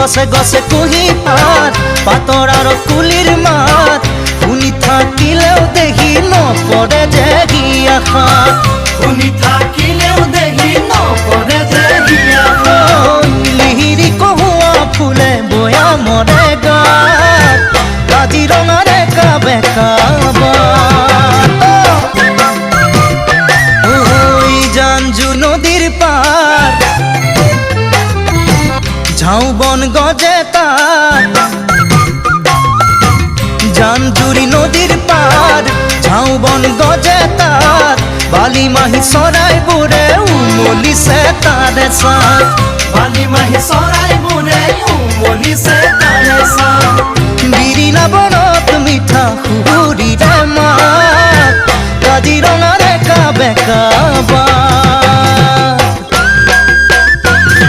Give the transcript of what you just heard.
গছে গছে কুহি পাত পাতৰ আৰু কুলিৰ মাত শুনি থাকিলেও দেখি নপৰে যে গিয়াখাত শুনি থাকিলেও দেখি নপৰে যে গিয়াখাত লিহিৰি কহুৱা ফুলে বয়া মৰে গাত কাজিৰঙাৰে কাবে কাবাত জাঞ্জু নদীৰ পাৰ ঝাউবন গজে তাত জাঞ্জুৰি নদীৰ পাৰ ঝাউবন গজে তাত বালি মাহী চৰাইবোৰে উমলিছে তাৰে চাত বালি মাহী চৰাইবোৰে উমলিছে তাৰে চাত বিৰিণা বনত মিঠা সুৰিৰে মাত কাজিৰঙাৰে কাবে কাবাত